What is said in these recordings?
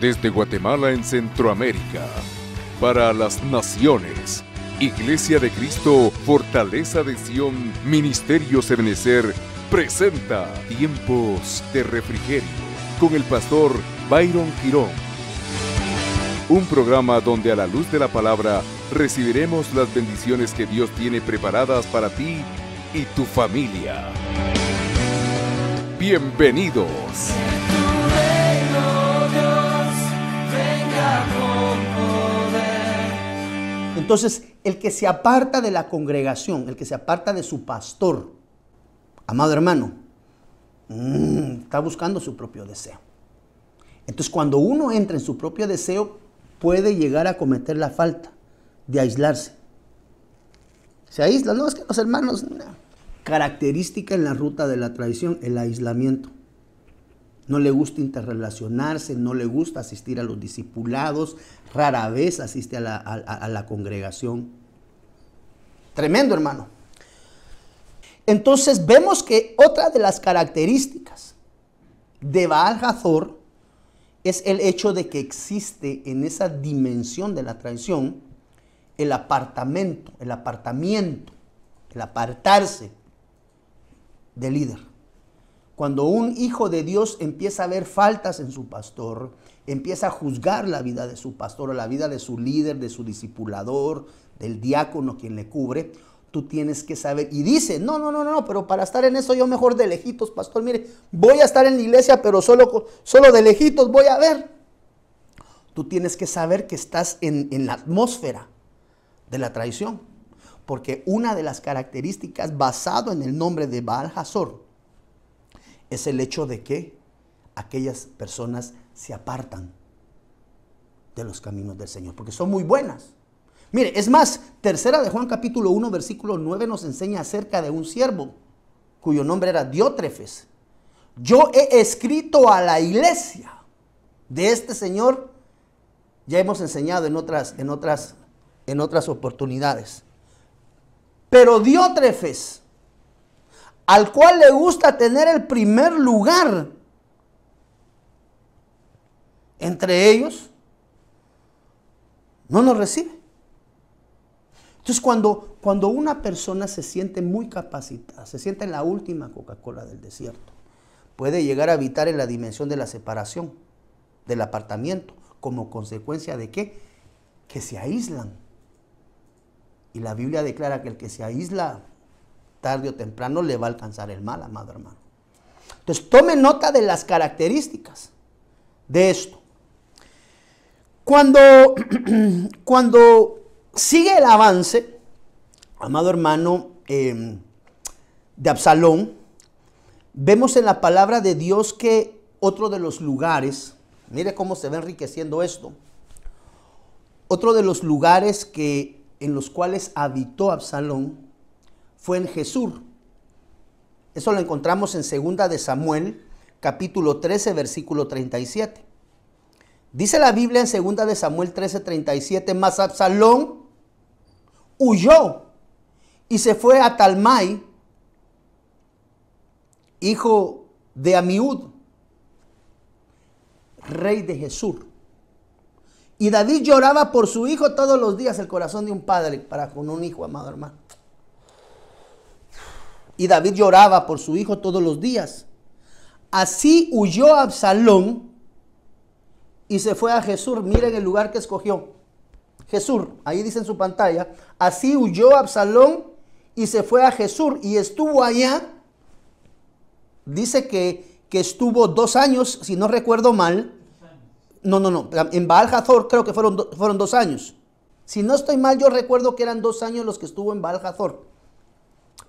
Desde Guatemala en Centroamérica, para las naciones, Iglesia de Cristo, Fortaleza de Sion, Ministerio Ebenecer, presenta Tiempos de Refrigerio con el pastor Byron Girón. Un programa donde a la luz de la palabra recibiremos las bendiciones que Dios tiene preparadas para ti y tu familia. Bienvenidos. Entonces, el que se aparta de la congregación, el que se aparta de su pastor, amado hermano, está buscando su propio deseo. Entonces, cuando uno entra en su propio deseo, puede llegar a cometer la falta de aislarse. Se aísla, no, es que los hermanos, no. Característica en la ruta de la traición, el aislamiento. No le gusta interrelacionarse, no le gusta asistir a los discipulados, rara vez asiste a la congregación. Tremendo, hermano. Entonces vemos que otra de las características de Baal-Hazor es el hecho de que existe en esa dimensión de la traición el apartarse del líder. Cuando un hijo de Dios empieza a ver faltas en su pastor, empieza a juzgar la vida de su pastor, o la vida de su líder, de su discipulador, del diácono quien le cubre, tú tienes que saber. Y dice, no, pero para estar en eso yo mejor de lejitos, pastor, mire, voy a estar en la iglesia, pero solo de lejitos voy a ver. Tú tienes que saber que estás en la atmósfera de la traición, porque una de las características basado en el nombre de Baal-Hazor es el hecho de que aquellas personas se apartan de los caminos del Señor, porque son muy buenas. Mire, es más, tercera de Juan capítulo 1, versículo 9 nos enseña acerca de un siervo cuyo nombre era Diótrefes. Yo he escrito a la iglesia de este Señor, ya hemos enseñado en otras oportunidades. Pero Diótrefes, al cual le gusta tener el primer lugar entre ellos, no nos recibe. Entonces, cuando una persona se siente muy capacitada, se siente en la última Coca-Cola del desierto, puede llegar a habitar en la dimensión de la separación, del apartamiento, como consecuencia de ¿qué? Que se aíslan. Y la Biblia declara que el que se aísla tarde o temprano le va a alcanzar el mal, amado hermano. Entonces, tome nota de las características de esto. Cuando sigue el avance, amado hermano, de Absalón, vemos en la palabra de Dios que otro de los lugares, mire cómo se va enriqueciendo esto, otro de los lugares en los cuales habitó Absalón fue en Jesur. Eso lo encontramos en 2 de Samuel, capítulo 13, versículo 37. Dice la Biblia en 2 de Samuel 13, 37, mas Absalón huyó y se fue a Talmai, hijo de Amiud, rey de Jesur. Y David lloraba por su hijo todos los días, el corazón de un padre para con un hijo, amado hermano. Y David lloraba por su hijo todos los días. Así huyó Absalón y se fue a Jesur. Miren el lugar que escogió. Jesur, ahí dice en su pantalla. Así huyó Absalón y se fue a Jesur y estuvo allá. Dice que estuvo 2 años, si no recuerdo mal. No. En Baal-Hazor creo que fueron 2 años. Si no estoy mal, yo recuerdo que eran 2 años los que estuvo en Baal-Hazor.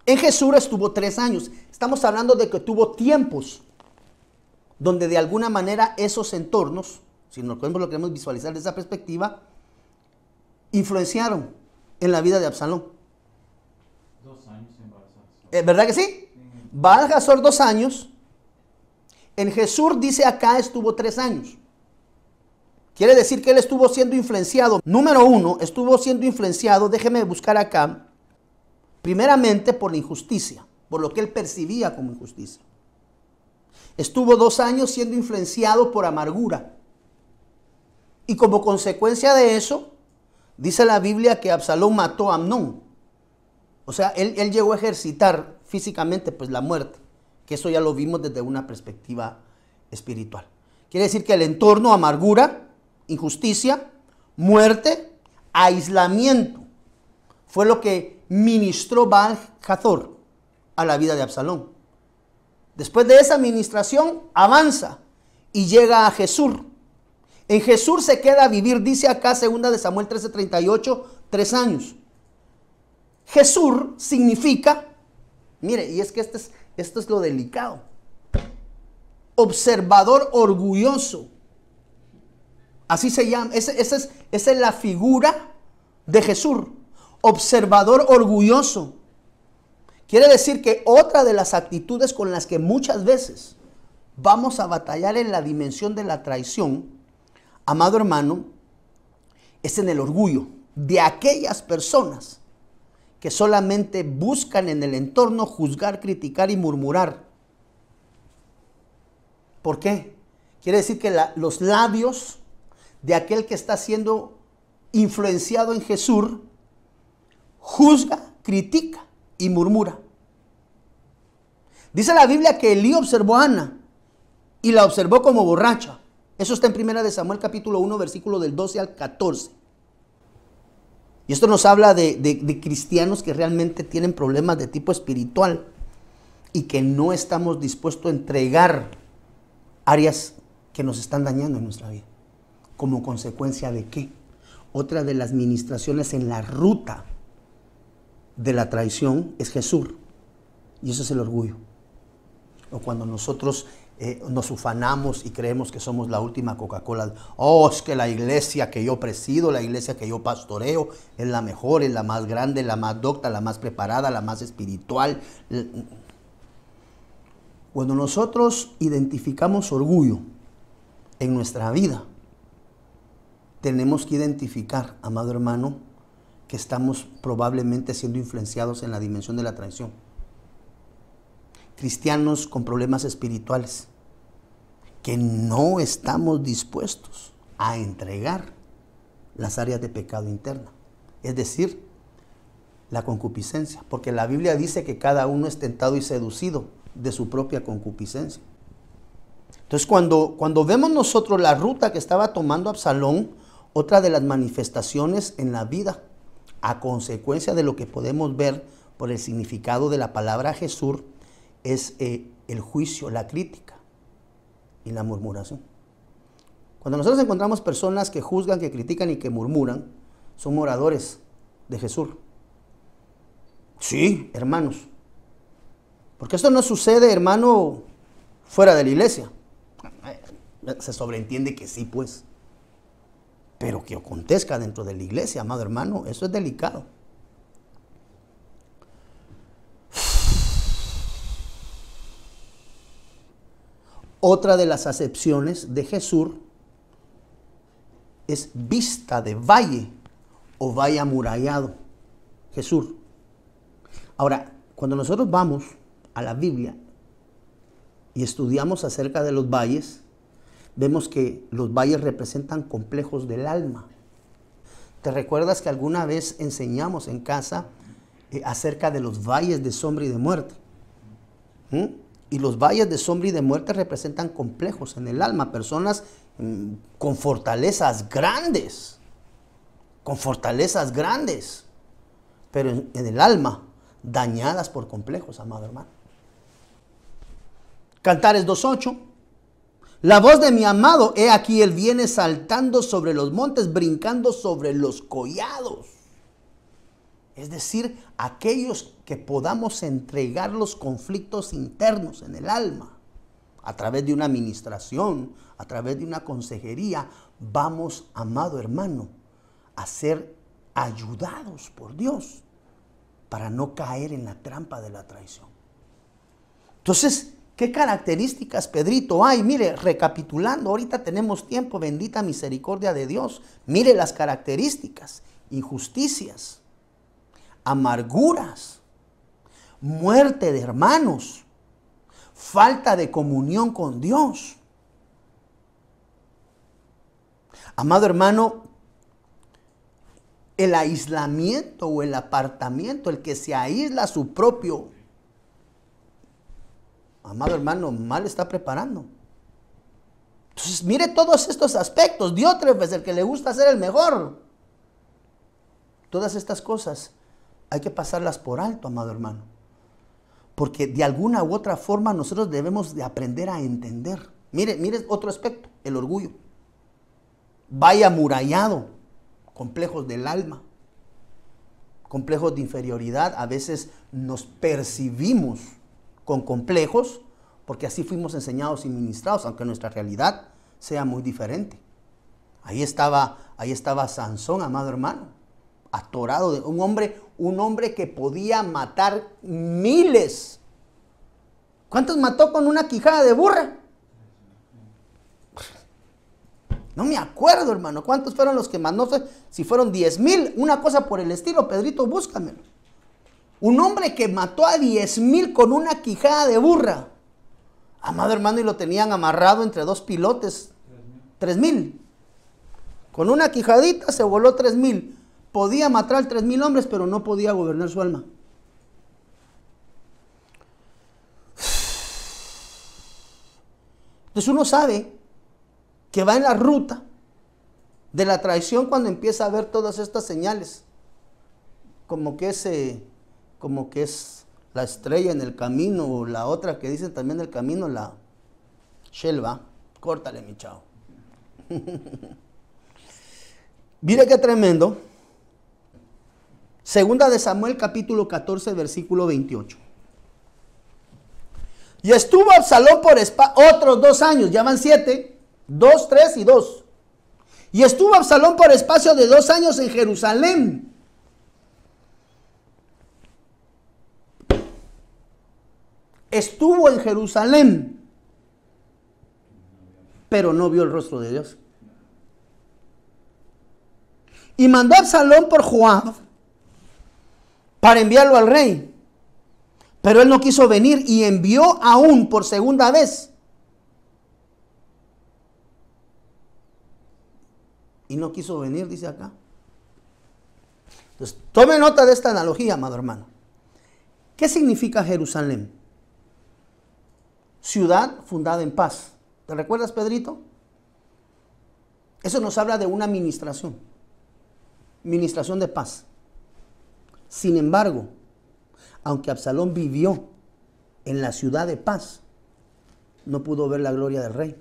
En Jesur estuvo 3 años. Estamos hablando de que tuvo tiempos donde de alguna manera esos entornos, si lo queremos visualizar desde esa perspectiva, influenciaron en la vida de Absalón. 2 años en Baal-Hazor. ¿Verdad que sí? Baal-Hazor 2 años. En Jesur dice acá estuvo 3 años. Quiere decir que él estuvo siendo influenciado. Número 1, estuvo siendo influenciado, déjeme buscar acá, primeramente por la injusticia, por lo que él percibía como injusticia. Estuvo 2 años siendo influenciado por amargura. Y como consecuencia de eso, dice la Biblia que Absalón mató a Amnón. O sea, él llegó a ejercitar físicamente pues la muerte, que eso ya lo vimos desde una perspectiva espiritual. Quiere decir que el entorno, amargura, injusticia, muerte, aislamiento, fue lo que ministró Baal-Hazor a la vida de Absalón. Después de esa administración, avanza y llega a Jesús. En Jesús se queda a vivir, dice acá 2 de Samuel 13:38, 3 años. Jesús significa, mire, y es que esto es lo delicado, observador orgulloso. Así se llama, esa es la figura de Jesús, observador orgulloso. Quiere decir que otra de las actitudes con las que muchas veces vamos a batallar en la dimensión de la traición, amado hermano, es en el orgullo de aquellas personas que solamente buscan en el entorno juzgar, criticar y murmurar. ¿Por qué? Quiere decir que los labios de aquel que está siendo influenciado en Jesús juzga, critica y murmura. Dice la Biblia que Elí observó a Ana y la observó como borracha. Eso está en 1 de Samuel capítulo 1, versículo del 12 al 14. Y esto nos habla de cristianos que realmente tienen problemas de tipo espiritual y que no estamos dispuestos a entregar áreas que nos están dañando en nuestra vida. ¿Como consecuencia de qué? Otra de las ministraciones en la ruta de la traición es Jesús. Y eso es el orgullo. O cuando nosotros nos ufanamos y creemos que somos la última Coca-Cola. Oh, es que la iglesia que yo presido, la iglesia que yo pastoreo, es la mejor, es la más grande, la más docta, la más preparada, la más espiritual. Cuando nosotros identificamos orgullo en nuestra vida, tenemos que identificar, amado hermano, que estamos probablemente siendo influenciados en la dimensión de la traición. Cristianos con problemas espirituales que no estamos dispuestos a entregar las áreas de pecado interna, es decir, la concupiscencia, porque la Biblia dice que cada uno es tentado y seducido de su propia concupiscencia. Entonces cuando vemos nosotros la ruta que estaba tomando Absalón, otra de las manifestaciones en la vida a consecuencia de lo que podemos ver por el significado de la palabra Jesús es el juicio, la crítica y la murmuración. Cuando nosotros encontramos personas que juzgan, que critican y que murmuran, son moradores de Jesús. Sí, hermanos. Porque esto no sucede, hermano, fuera de la iglesia. Se sobreentiende que sí, pues. Pero que acontezca dentro de la iglesia, amado hermano, eso es delicado. Otra de las acepciones de Jesús es vista de valle o valle amurallado. Jesús. Ahora, cuando nosotros vamos a la Biblia y estudiamos acerca de los valles, vemos que los valles representan complejos del alma. ¿Te recuerdas que alguna vez enseñamos en casa acerca de los valles de sombra y de muerte? Y los valles de sombra y de muerte representan complejos en el alma, personas con fortalezas grandes, pero en el alma dañadas por complejos, amado hermano. Cantares 2:8. La voz de mi amado, he aquí él viene saltando sobre los montes, brincando sobre los collados. Es decir, aquellos que podamos entregar los conflictos internos en el alma, a través de una administración, a través de una consejería, vamos, amado hermano, a ser ayudados por Dios para no caer en la trampa de la traición. Entonces, ¿qué características, Pedrito, hay? Mire, recapitulando, ahorita tenemos tiempo, bendita misericordia de Dios. Mire las características: injusticias, amarguras, muerte de hermanos, falta de comunión con Dios. Amado hermano, el aislamiento o el apartamiento, el que se aísla a su propio, amado hermano, mal está preparando. Entonces, mire todos estos aspectos. Diótrefes, el que le gusta ser el mejor. Todas estas cosas hay que pasarlas por alto, amado hermano. Porque de alguna u otra forma nosotros debemos de aprender a entender. Mire otro aspecto, el orgullo. Vaya amurallado, complejos del alma, complejos de inferioridad. A veces nos percibimos con complejos porque así fuimos enseñados y ministrados, aunque nuestra realidad sea muy diferente. Ahí estaba Sansón, amado hermano, atorado de un hombre que podía matar miles. ¿Cuántos mató con una quijada de burra? No me acuerdo, hermano. ¿Cuántos fueron los que mandó? No sé si fueron 10,000, una cosa por el estilo. Pedrito, búscamelo. Un hombre que mató a 10,000 con una quijada de burra. Amado hermano, y lo tenían amarrado entre dos pilotes. 3,000. Con una quijadita se voló 3,000. Podía matar a 3,000 hombres, pero no podía gobernar su alma. Entonces uno sabe que va en la ruta de la traición cuando empieza a ver todas estas señales. Como que es la estrella en el camino, o la otra que dicen también el camino, la Shelva. Córtale, mi chavo. Mire qué tremendo. Segunda de Samuel, capítulo 14, versículo 28. Y estuvo Absalón por otros 2 años, ya van 7, 2, 3 y 2. Y estuvo Absalón por espacio de 2 años en Jerusalén. Estuvo en Jerusalén, pero no vio el rostro de Dios. Y mandó a Absalón por Joab para enviarlo al rey. Pero él no quiso venir y envió aún por segunda vez. Y no quiso venir, dice acá. Entonces, tome nota de esta analogía, amado hermano. ¿Qué significa Jerusalén? Ciudad fundada en paz. ¿Te recuerdas, Pedrito? Eso nos habla de una administración de paz. Sin embargo, aunque Absalón vivió en la ciudad de paz, no pudo ver la gloria del rey.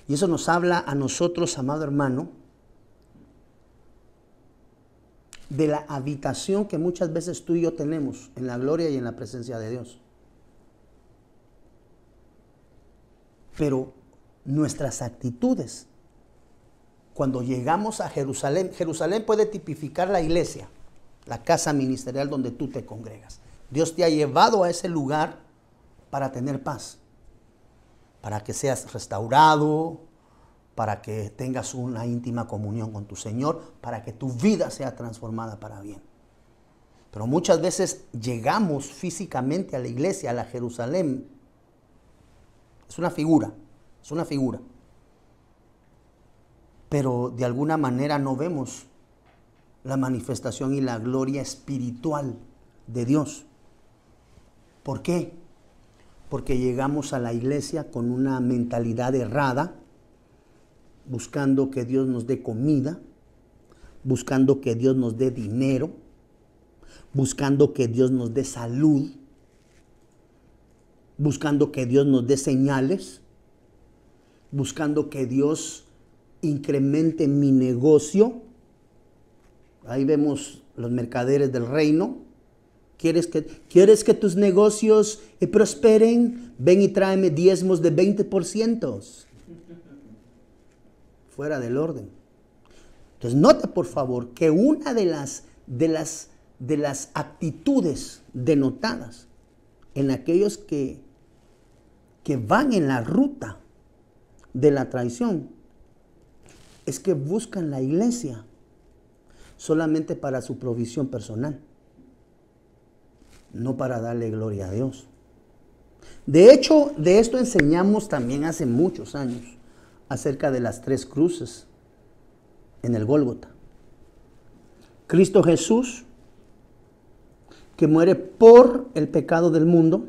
Y eso nos habla a nosotros, amado hermano, de la habitación que muchas veces tú y yo tenemos en la gloria y en la presencia de Dios. Pero nuestras actitudes, cuando llegamos a Jerusalén, Jerusalén puede tipificar la iglesia, la casa ministerial donde tú te congregas. Dios te ha llevado a ese lugar para tener paz, para que seas restaurado, para que tengas una íntima comunión con tu Señor, para que tu vida sea transformada para bien. Pero muchas veces llegamos físicamente a la iglesia, a la Jerusalén. Es una figura. Pero de alguna manera no vemos la manifestación y la gloria espiritual de Dios. ¿Por qué? Porque llegamos a la iglesia con una mentalidad errada, buscando que Dios nos dé comida, buscando que Dios nos dé dinero, buscando que Dios nos dé salud, buscando que Dios nos dé señales, buscando que Dios incremente mi negocio. Ahí vemos los mercaderes del reino. ¿Quieres que tus negocios prosperen? Ven y tráeme diezmos de 20%. Fuera del orden. Entonces note por favor que una de las actitudes denotadas en aquellos que van en la ruta de la traición es que buscan la iglesia solamente para su provisión personal, no para darle gloria a Dios. De hecho, de esto enseñamos también hace muchos años, acerca de las 3 cruces en el Gólgota. Cristo Jesús, que muere por el pecado del mundo.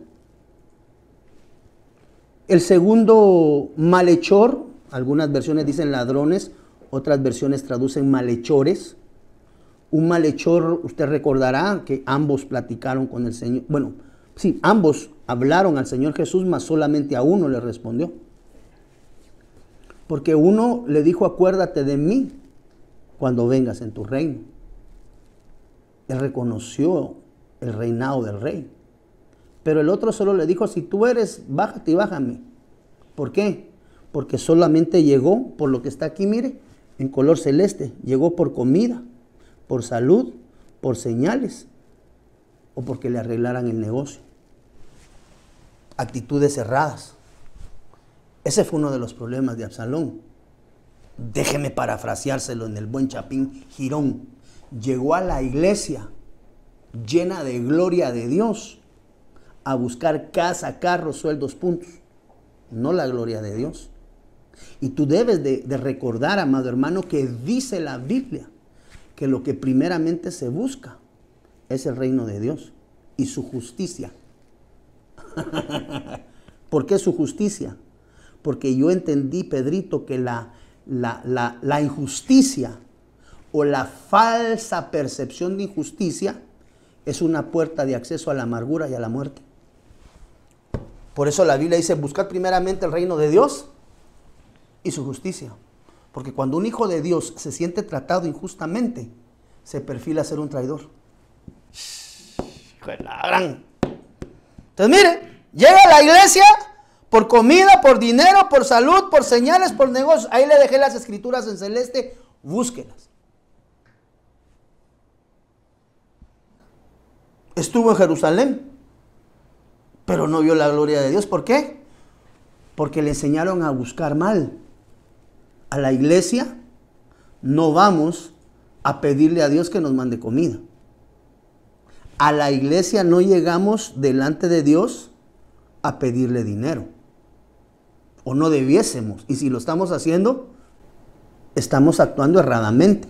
El segundo malhechor, algunas versiones dicen ladrones, otras versiones traducen malhechores. Un malhechor, usted recordará que ambos platicaron con el Señor. Bueno, sí, ambos hablaron al Señor Jesús, mas solamente a uno le respondió. Porque uno le dijo, acuérdate de mí cuando vengas en tu reino. Él reconoció el reinado del rey. Pero el otro solo le dijo, si tú eres, bájate y bájame. ¿Por qué? Porque solamente llegó, por lo que está aquí, mire, en color celeste, llegó por comida, por salud, por señales, o porque le arreglaran el negocio. Actitudes cerradas. Ese fue uno de los problemas de Absalón. Déjeme parafraseárselo en el buen Chapín Girón. Llegó a la iglesia llena de gloria de Dios a buscar casa, carros, sueldos, puntos. No la gloria de Dios. Y tú debes de recordar, amado hermano, que dice la Biblia que lo que primeramente se busca es el reino de Dios y su justicia. ¿Por qué su justicia? Porque yo entendí, Pedrito, que la injusticia o la falsa percepción de injusticia es una puerta de acceso a la amargura y a la muerte. Por eso la Biblia dice, buscad primeramente el reino de Dios y su justicia. Porque cuando un hijo de Dios se siente tratado injustamente, se perfila a ser un traidor. Entonces mire, llega a la iglesia por comida, por dinero, por salud, por señales, por negocios. Ahí le dejé las escrituras en celeste, búsquelas. Estuvo en Jerusalén, pero no vio la gloria de Dios. ¿Por qué? Porque le enseñaron a buscar mal. A la iglesia no vamos a pedirle a Dios que nos mande comida. A la iglesia no llegamos delante de Dios a pedirle dinero. O no debiésemos. Y si lo estamos haciendo, estamos actuando erradamente.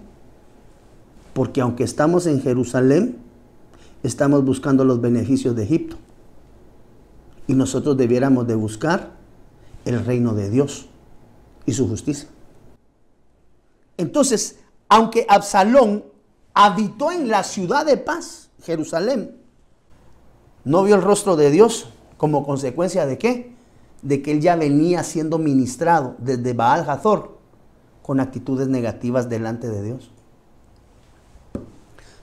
Porque aunque estamos en Jerusalén, estamos buscando los beneficios de Egipto. Y nosotros debiéramos de buscar el reino de Dios y su justicia. Entonces, aunque Absalón habitó en la ciudad de paz, Jerusalén, no vio el rostro de Dios. ¿Como consecuencia de qué? De que él ya venía siendo ministrado desde Baal Hazor con actitudes negativas delante de Dios.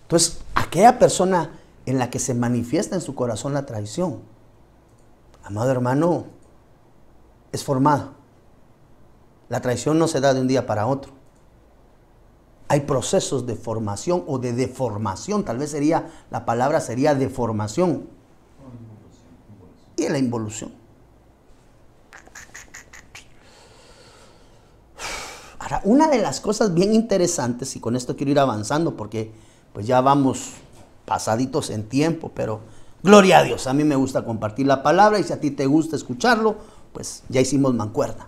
Entonces, aquella persona en la que se manifiesta en su corazón la traición, amado hermano, es formada. La traición no se da de un día para otro. Hay procesos de formación o de deformación. Tal vez la palabra sería deformación. Y la involución. Ahora, una de las cosas bien interesantes, y con esto quiero ir avanzando porque pues ya vamos pasaditos en tiempo, pero gloria a Dios, a mí me gusta compartir la palabra y si a ti te gusta escucharlo, pues ya hicimos mancuerna.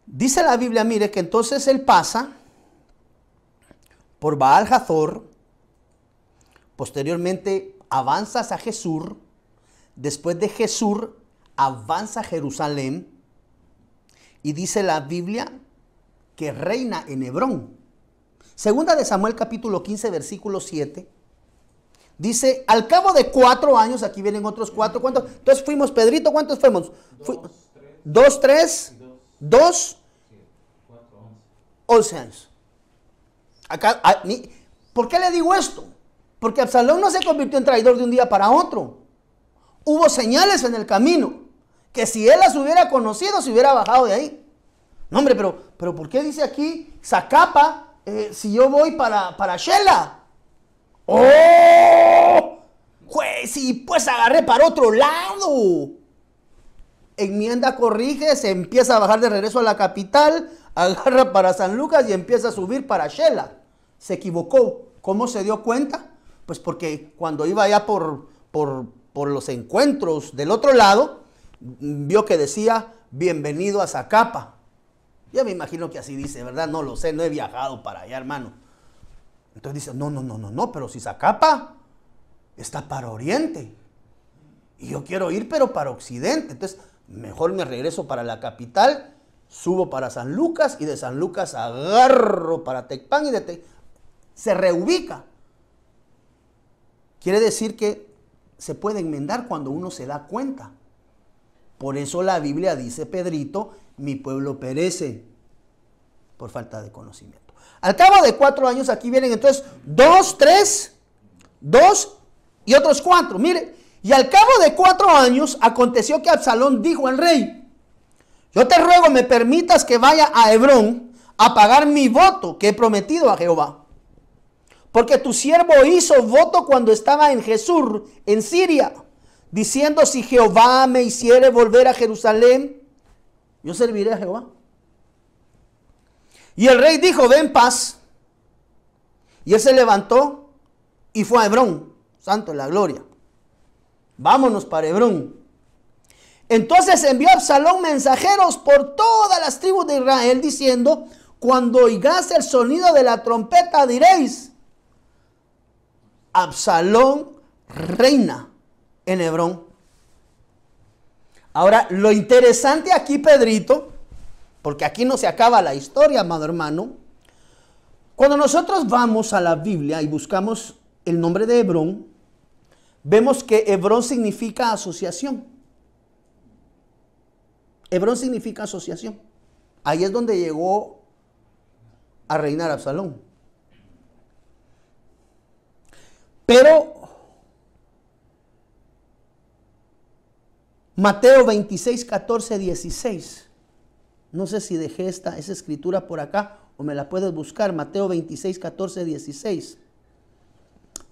Dice la Biblia, mire, que entonces él pasa por Baal Hazor, posteriormente avanza a Jesur, después de Jesur avanza a Jerusalén y dice la Biblia que reina en Hebrón. Segunda de Samuel capítulo 15 versículo 7 dice, al cabo de 4 años, aquí vienen otros 4, ¿cuántos? Entonces fuimos, Pedrito, ¿cuántos fuimos? 2, 3, 2, 11 años. Acá, ¿por qué le digo esto? Porque Absalón no se convirtió en traidor de un día para otro. Hubo señales en el camino que si él las hubiera conocido, se hubiera bajado de ahí. No, hombre, pero ¿por qué dice aquí Zacapa si yo voy para Shela? ¡Oh! Pues sí, pues agarré para otro lado. Enmienda, corrige, se empieza a bajar de regreso a la capital, agarra para San Lucas y empieza a subir para Shela. Se equivocó. ¿Cómo se dio cuenta? Pues porque cuando iba allá por los encuentros del otro lado, vio que decía bienvenido a Zacapa. Yo me imagino que así dice, ¿verdad? No lo sé, no he viajado para allá, hermano. Entonces dice, no, pero si Zacapa está para Oriente. Y yo quiero ir, pero para Occidente. Entonces, mejor me regreso para la capital, subo para San Lucas y de San Lucas agarro para Tecpan y de Tecpan se reubica. Quiere decir que se puede enmendar cuando uno se da cuenta. Por eso la Biblia dice, Pedrito, mi pueblo perece por falta de conocimiento. Al cabo de 4 años, aquí vienen entonces 2, 3, 2 y otros 4. Mire, y al cabo de 4 años aconteció que Absalón dijo al rey, yo te ruego me permitas que vaya a Hebrón a pagar mi voto que he prometido a Jehová. Porque tu siervo hizo voto cuando estaba en Jesús, en Siria, diciendo, si Jehová me hiciere volver a Jerusalén, yo serviré a Jehová. Y el rey dijo, ve en paz. Y él se levantó y fue a Hebrón, santo de la gloria. Vámonos para Hebrón. Entonces envió Absalón mensajeros por todas las tribus de Israel, diciendo, cuando oigáis el sonido de la trompeta diréis, Absalón reina en Hebrón. Ahora, lo interesante aquí, Pedrito, porque aquí no se acaba la historia, amado hermano. Cuando nosotros vamos a la Biblia y buscamos el nombre de Hebrón, vemos que Hebrón significa asociación. Hebrón significa asociación. Ahí es donde llegó a reinar Absalón. Pero Mateo 26, 14, 16. No sé si dejé esa escritura por acá o me la puedes buscar. Mateo 26, 14, 16.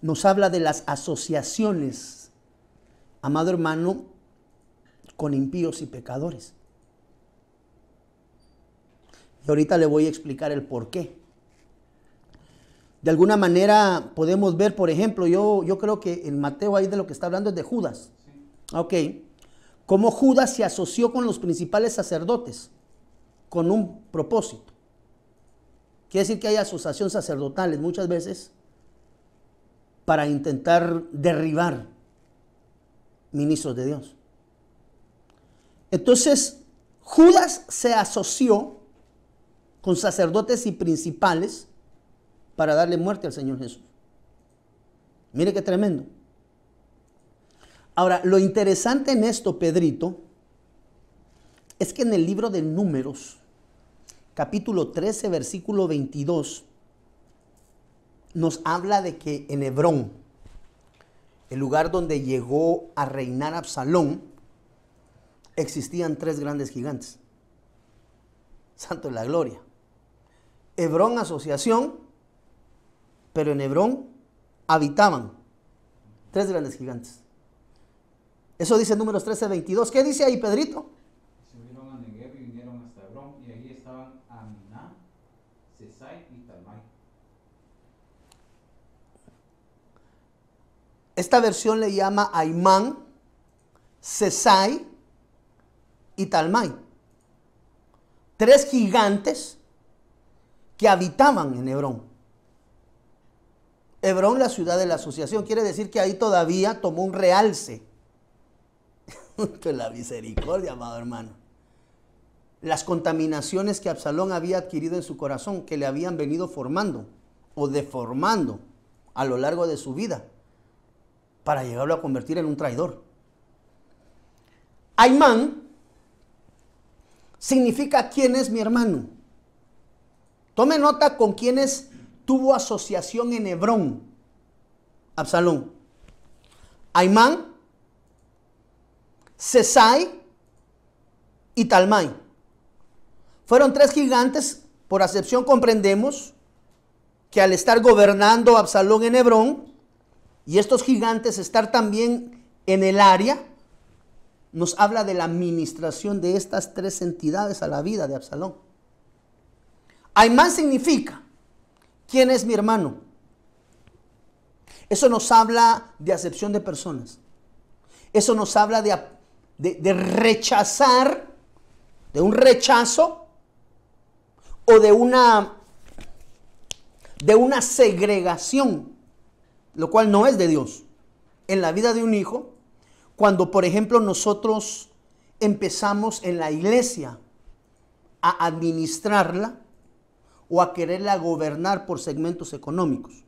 Nos habla de las asociaciones, amado hermano, con impíos y pecadores. Y ahorita le voy a explicar el por qué. De alguna manera podemos ver, por ejemplo, yo creo que en Mateo ahí de lo que está hablando es de Judas. Sí. Ok. Cómo Judas se asoció con los principales sacerdotes con un propósito. Quiere decir que hay asociación sacerdotales muchas veces para intentar derribar ministros de Dios. Entonces, Judas se asoció con sacerdotes y principales para darle muerte al Señor Jesús. Mire qué tremendo. Ahora, lo interesante en esto, Pedrito, es que en el libro de Números, capítulo 13, versículo 22, nos habla de que en Hebrón, el lugar donde llegó a reinar Absalón, existían 3 grandes gigantes. Santo de la gloria. Hebrón, asociación, pero en Hebrón habitaban 3 grandes gigantes. Eso dice Números 13, 22. ¿Qué dice ahí, Pedrito? Subieron a Negev y vinieron hasta Hebrón, y allí estaban Aminá, Sesai y Talmai. Esta versión le llama Aimán, Sesai y Talmai. 3 gigantes que habitaban en Hebrón. Hebrón, la ciudad de la asociación, quiere decir que ahí todavía tomó un realce. Con la misericordia, amado hermano. Las contaminaciones que Absalón había adquirido en su corazón, que le habían venido formando o deformando a lo largo de su vida, para llegarlo a convertir en un traidor. Aimán significa quién es mi hermano. Tome nota con quiénes tuvo asociación en Hebrón Absalón. Aimán, Sesai y Talmai. Fueron 3 gigantes. Por acepción comprendemos que al estar gobernando Absalón en Hebrón y estos gigantes estar también en el área, nos habla de la administración de estas 3 entidades a la vida de Absalón. Aimán significa ¿quién es mi hermano? Eso nos habla de acepción de personas. Eso nos habla de rechazar de un rechazo o de una segregación, lo cual no es de Dios, en la vida de un hijo, cuando por ejemplo nosotros empezamos en la iglesia a administrarla o a quererla gobernar por segmentos económicos.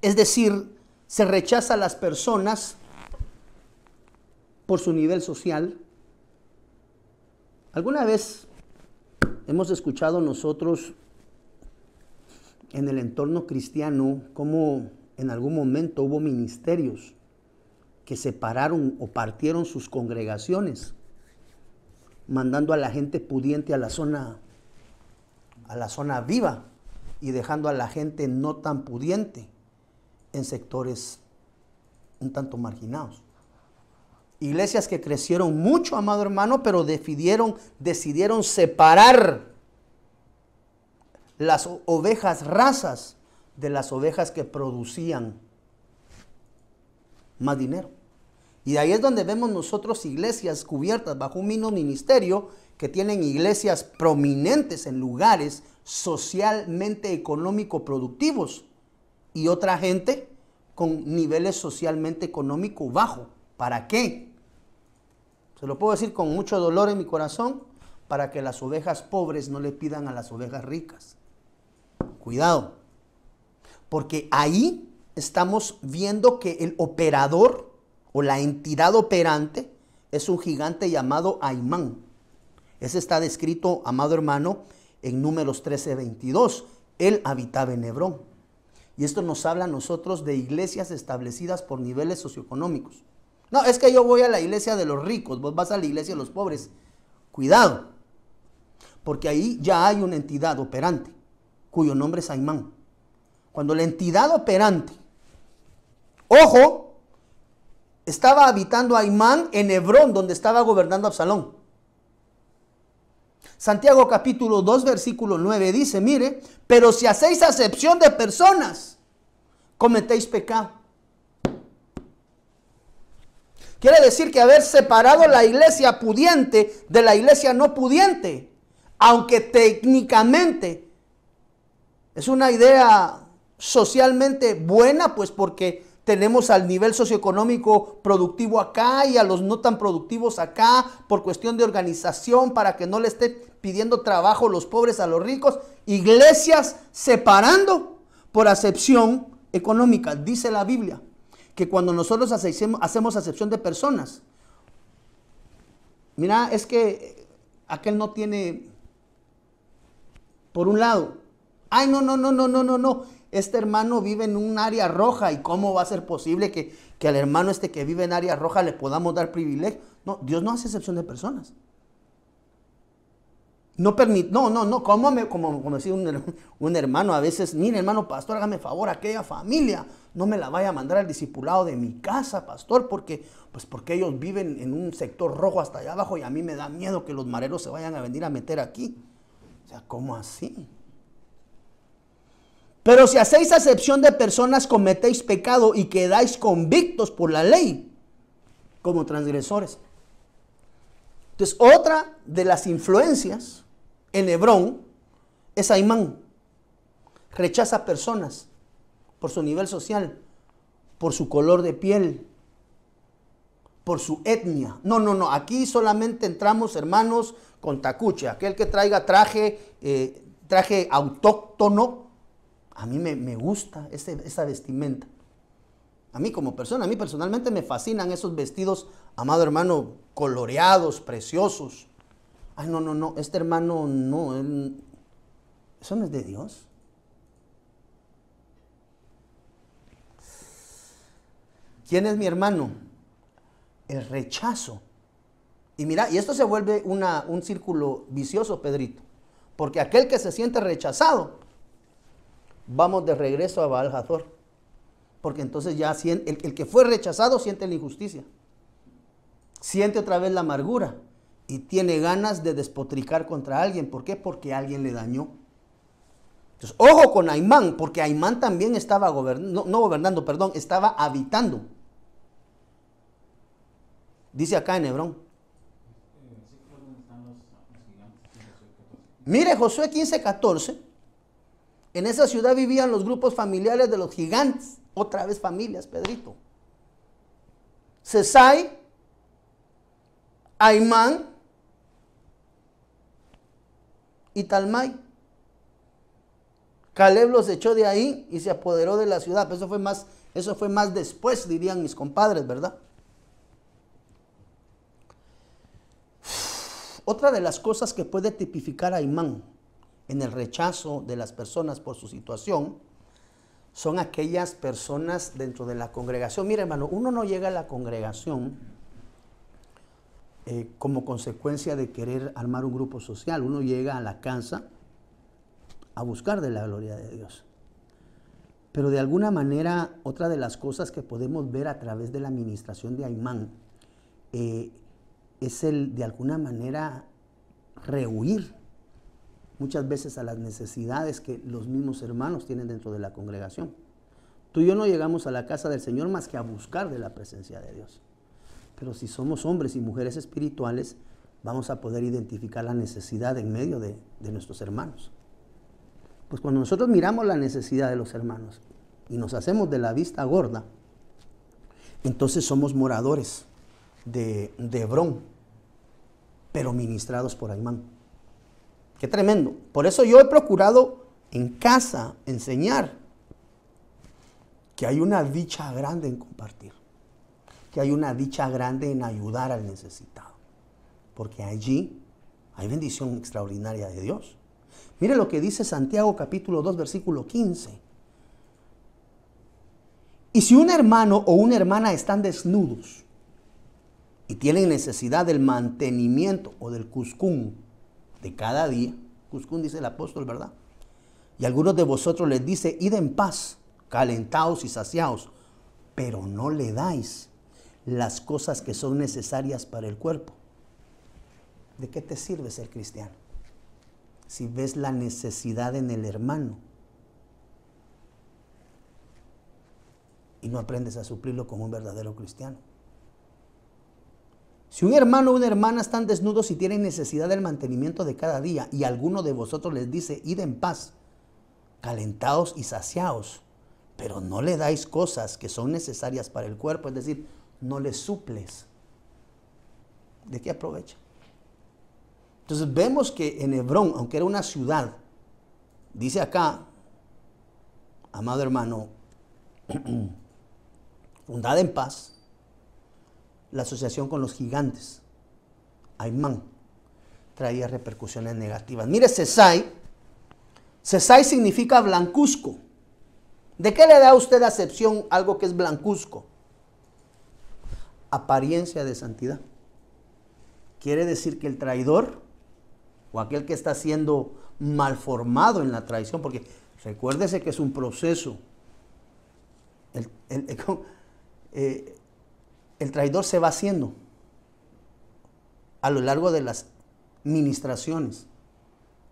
Es decir, se rechaza a las personas por su nivel social. ¿Alguna vez hemos escuchado nosotros en el entorno cristiano cómo en algún momento hubo ministerios que separaron o partieron sus congregaciones, mandando a la gente pudiente a la zona viva y dejando a la gente no tan pudiente en sectores un tanto marginados? Iglesias que crecieron mucho, amado hermano, pero decidieron separar las ovejas rasas de las ovejas que producían más dinero. Y de ahí es donde vemos nosotros iglesias cubiertas bajo un mismo ministerio que tienen iglesias prominentes en lugares socialmente económico productivos y otra gente con niveles socialmente económico bajo. ¿Para qué? Se lo puedo decir con mucho dolor en mi corazón, para que las ovejas pobres no le pidan a las ovejas ricas. Cuidado, porque ahí estamos viendo que el operador o la entidad operante es un gigante llamado Aimán. Ese está descrito, amado hermano, en Números 13:22. Él habitaba en Hebrón. Y esto nos habla a nosotros de iglesias establecidas por niveles socioeconómicos. No, es que yo voy a la iglesia de los ricos, vos vas a la iglesia de los pobres. Cuidado, porque ahí ya hay una entidad operante, cuyo nombre es Aimán. Cuando la entidad operante, ojo, estaba habitando Aimán en Hebrón, donde estaba gobernando Absalón. Santiago capítulo 2, versículo 9 dice, mire, pero si hacéis acepción de personas, cometéis pecado. Quiere decir que haber separado la iglesia pudiente de la iglesia no pudiente, aunque técnicamente es una idea socialmente buena, pues porque tenemos al nivel socioeconómico productivo acá y a los no tan productivos acá, por cuestión de organización, para que no le esté pidiendo trabajo los pobres a los ricos. Iglesias separando por acepción económica. Dice la Biblia que cuando nosotros hacemos acepción de personas, mira, es que aquel no tiene, por un lado, ay, no, este hermano vive en un área roja, ¿y cómo va a ser posible que al hermano que vive en área roja le podamos dar privilegio? No, Dios no hace excepción de personas. No permite, como decía un hermano a veces, mire hermano pastor, hágame favor, aquella familia no me la vaya a mandar al discipulado de mi casa, pastor, porque ellos viven en un sector rojo hasta allá abajo y a mí me da miedo que los mareros se vayan a venir a meter aquí. O sea, ¿cómo así? Pero si hacéis acepción de personas, cometéis pecado y quedáis convictos por la ley como transgresores. Entonces, otra de las influencias en Hebrón es Aimán. Rechaza personas por su nivel social, por su color de piel, por su etnia. No, aquí solamente entramos, hermanos, con tacuche. Aquel que traiga traje autóctono, a mí me gusta esa vestimenta. A mí como persona, a mí personalmente me fascinan esos vestidos, amado hermano, coloreados, preciosos. Ay, no, este hermano no, eso no es de Dios. ¿Quién es mi hermano? El rechazo. Y mira, y esto se vuelve un círculo vicioso, Pedrito, porque aquel que se siente rechazado, vamos de regreso a Baal Hazor, porque entonces ya el que fue rechazado siente la injusticia, siente otra vez la amargura y tiene ganas de despotricar contra alguien. ¿Por qué? Porque alguien le dañó. Entonces, ojo con Aimán, porque Aimán también estaba estaba habitando. Dice acá en Hebrón. Mire Josué 15:14. En esa ciudad vivían los grupos familiares de los gigantes. Otra vez familias, Pedrito. Sesai, Aimán y Talmai. Caleb los echó de ahí y se apoderó de la ciudad. Pero eso fue más después, dirían mis compadres, ¿verdad? Otra de las cosas que puede tipificar a Aimán en el rechazo de las personas por su situación son aquellas personas dentro de la congregación. Mire, hermano, uno no llega a la congregación como consecuencia de querer armar un grupo social. Uno llega a la casa a buscar de la gloria de Dios. Pero de alguna manera, otra de las cosas que podemos ver a través de la administración de Aimán es el, de alguna manera, rehuir muchas veces a las necesidades que los mismos hermanos tienen dentro de la congregación. Tú y yo no llegamos a la casa del Señor más que a buscar de la presencia de Dios. Pero si somos hombres y mujeres espirituales, vamos a poder identificar la necesidad en medio de nuestros hermanos. Pues cuando nosotros miramos la necesidad de los hermanos y nos hacemos de la vista gorda, entonces somos moradores de Hebrón, pero ministrados por Aimán. Qué tremendo. Por eso yo he procurado en casa enseñar que hay una dicha grande en compartir, que hay una dicha grande en ayudar al necesitado, porque allí hay bendición extraordinaria de Dios. Mire lo que dice Santiago capítulo 2 versículo 15. Y si un hermano o una hermana están desnudos y tienen necesidad del mantenimiento o del cuscún de cada día, cuscún dice el apóstol, ¿verdad? Y algunos de vosotros les dice, id en paz, calentaos y saciaos, pero no le dais las cosas que son necesarias para el cuerpo. ¿De qué te sirve ser cristiano si ves la necesidad en el hermano y no aprendes a suplirlo como un verdadero cristiano? Si un hermano o una hermana están desnudos y tienen necesidad del mantenimiento de cada día, y alguno de vosotros les dice, id en paz, calentaos y saciaos, pero no le dais cosas que son necesarias para el cuerpo, es decir, no le suples, ¿de qué aprovecha? Entonces vemos que en Hebrón, aunque era una ciudad, dice acá, amado hermano, fundada en paz, la asociación con los gigantes, Aimán, traía repercusiones negativas. Mire, Sesai significa blancuzco. ¿De qué le da a usted acepción algo que es blancuzco? Apariencia de santidad. Quiere decir que el traidor o aquel que está siendo malformado en la traición, porque recuérdese que es un proceso. El traidor se va haciendo a lo largo de las ministraciones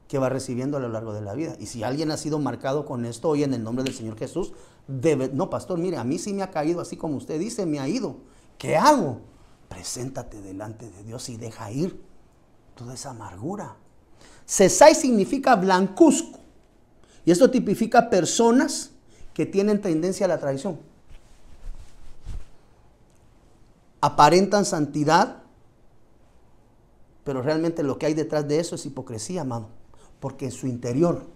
que va recibiendo a lo largo de la vida. Y si alguien ha sido marcado con esto hoy en el nombre del Señor Jesús, no, pastor, mire, a mí sí me ha caído así como usted dice, me ha ido. ¿Qué hago? Preséntate delante de Dios y deja ir toda esa amargura. Sesai significa blancuzco. Y esto tipifica personas que tienen tendencia a la traición. Aparentan santidad, pero realmente lo que hay detrás de eso es hipocresía, amado, porque en su interior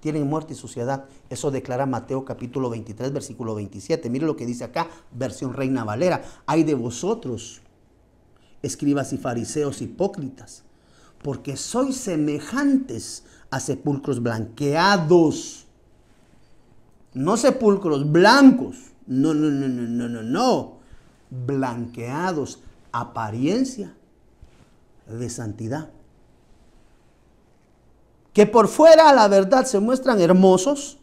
tienen muerte y suciedad. Eso declara Mateo capítulo 23, versículo 27. Mire lo que dice acá, versión Reina Valera. Ay de vosotros, escribas y fariseos hipócritas, porque sois semejantes a sepulcros blanqueados. No sepulcros blancos, no. Blanqueados, apariencia de santidad, que por fuera a la verdad se muestran hermosos,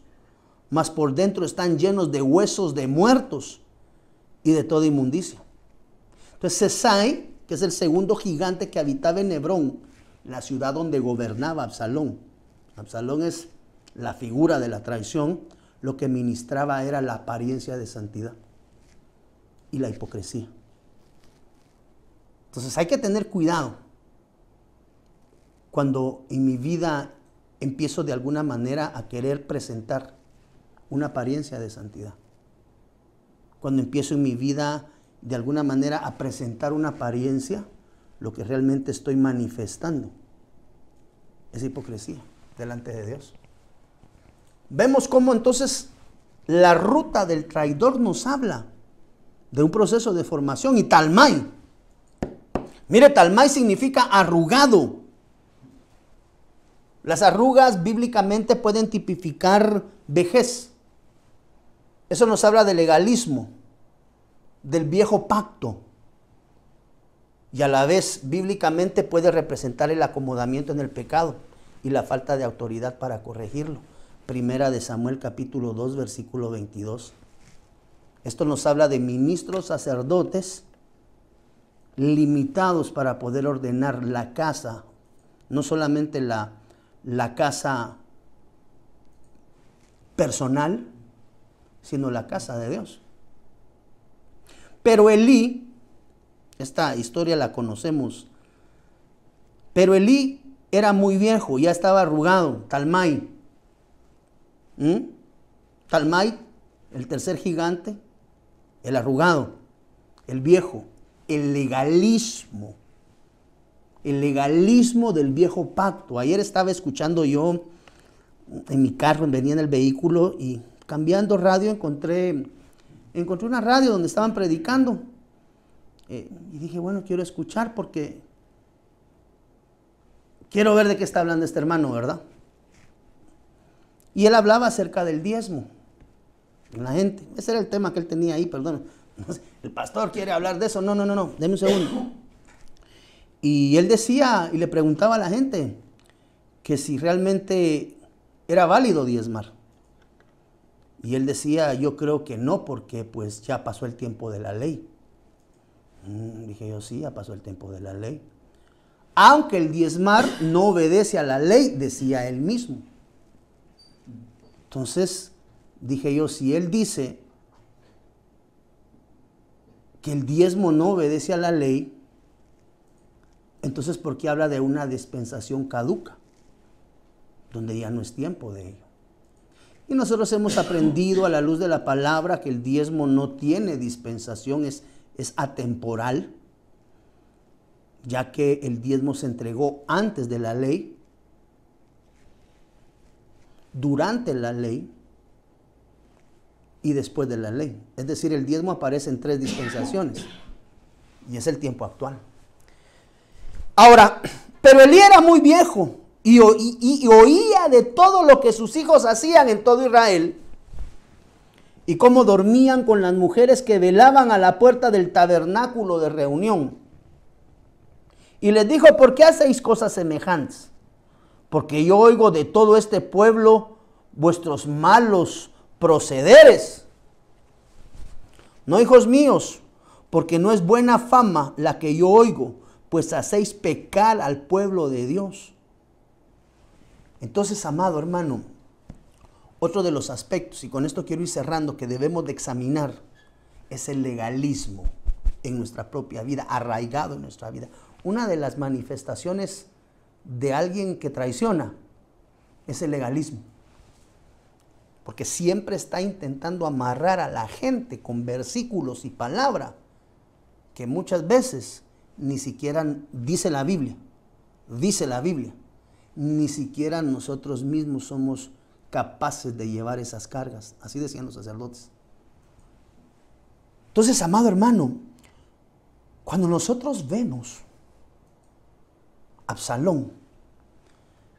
mas por dentro están llenos de huesos de muertos y de toda inmundicia. Entonces Sesai, que es el segundo gigante que habitaba en Hebrón, la ciudad donde gobernaba Absalón. Absalón es la figura de la traición. Lo que ministraba era la apariencia de santidad y la hipocresía. Entonces hay que tener cuidado cuando en mi vida empiezo de alguna manera a querer presentar una apariencia de santidad. Cuando empiezo en mi vida de alguna manera a presentar una apariencia, lo que realmente estoy manifestando es hipocresía delante de Dios. Vemos cómo entonces la ruta del traidor nos habla de un proceso de formación. Y talmai, mire, talmai significa arrugado. Las arrugas bíblicamente pueden tipificar vejez. Eso nos habla del legalismo, del viejo pacto. Y a la vez bíblicamente puede representar el acomodamiento en el pecado y la falta de autoridad para corregirlo. Primera de Samuel capítulo 2 versículo 22. Esto nos habla de ministros sacerdotes limitados para poder ordenar la casa, no solamente la casa personal, sino la casa de Dios. Pero Elí, esta historia la conocemos, pero Elí era muy viejo, ya estaba arrugado, talmai. Talmai, el tercer gigante, el arrugado, el viejo, el legalismo del viejo pacto. Ayer estaba escuchando yo en mi carro, venía en el vehículo y cambiando radio encontré una radio donde estaban predicando. Y dije, bueno, quiero escuchar porque quiero ver de qué está hablando este hermano, ¿verdad? Y él hablaba acerca del diezmo en la gente. Ese era el tema que él tenía ahí, perdón. El pastor quiere hablar de eso. No, deme un segundo. Y él decía y le preguntaba a la gente que si realmente era válido diezmar. Y él decía, yo creo que no, porque pues ya pasó el tiempo de la ley. Dije yo, sí, ya pasó el tiempo de la ley. Aunque el diezmar no obedece a la ley, decía él mismo. Entonces, dije yo, si él dice que el diezmo no obedece a la ley, entonces ¿por qué habla de una dispensación caduca? Donde ya no es tiempo de ello. Y nosotros hemos aprendido a la luz de la palabra que el diezmo no tiene dispensación, es atemporal, ya que el diezmo se entregó antes de la ley, durante la ley y después de la ley. Es decir, el diezmo aparece en 3 dispensaciones y es el tiempo actual. Ahora, pero Elí era muy viejo y oía de todo lo que sus hijos hacían en todo Israel y cómo dormían con las mujeres que velaban a la puerta del tabernáculo de reunión. Y les dijo, ¿por qué hacéis cosas semejantes? Porque yo oigo de todo este pueblo vuestros malos procederes. No, hijos míos, porque no es buena fama la que yo oigo, pues hacéis pecar al pueblo de Dios. Entonces, amado hermano, otro de los aspectos, y con esto quiero ir cerrando, que debemos de examinar, es el legalismo en nuestra propia vida, arraigado en nuestra vida. Una de las manifestaciones de alguien que traiciona es el legalismo, porque siempre está intentando amarrar a la gente con versículos y palabra que muchas veces ni siquiera dice la Biblia, ni siquiera nosotros mismos somos capaces de llevar esas cargas. Así decían los sacerdotes. Entonces, amado hermano, cuando nosotros vemos Absalón,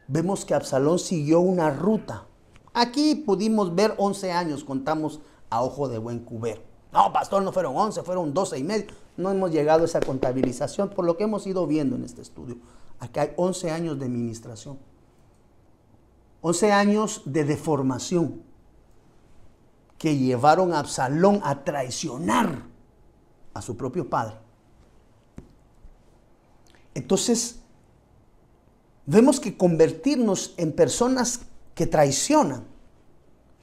vemos que Absalón siguió una ruta. Aquí pudimos ver 11 años, contamos a ojo de buen cubero. No, pastor, no fueron 11, fueron 12 y medio. No hemos llegado a esa contabilización por lo que hemos ido viendo en este estudio. Aquí hay 11 años de ministración. 11 años de deformación que llevaron a Absalón a traicionar a su propio padre. Entonces, vemos que convertirnos en personas que traicionan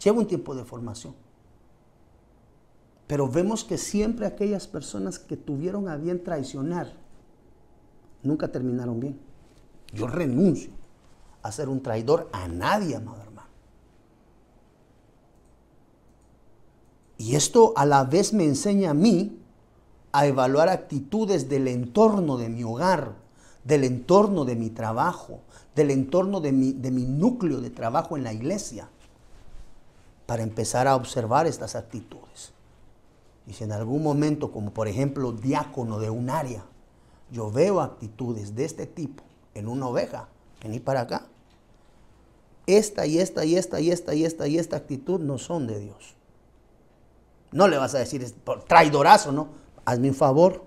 lleva un tiempo de formación. Pero vemos que siempre aquellas personas que tuvieron a bien traicionar nunca terminaron bien. Yo renuncio a ser un traidor a nadie, amado hermano. Y esto a la vez me enseña a mí a evaluar actitudes del entorno de mi hogar, del entorno de mi trabajo, del entorno de mi núcleo de trabajo en la iglesia, para empezar a observar estas actitudes. Y si en algún momento, como por ejemplo diácono de un área, yo veo actitudes de este tipo en una oveja, vení para acá. Esta actitud no son de Dios. No le vas a decir traidorazo, ¿no? Hazme un favor,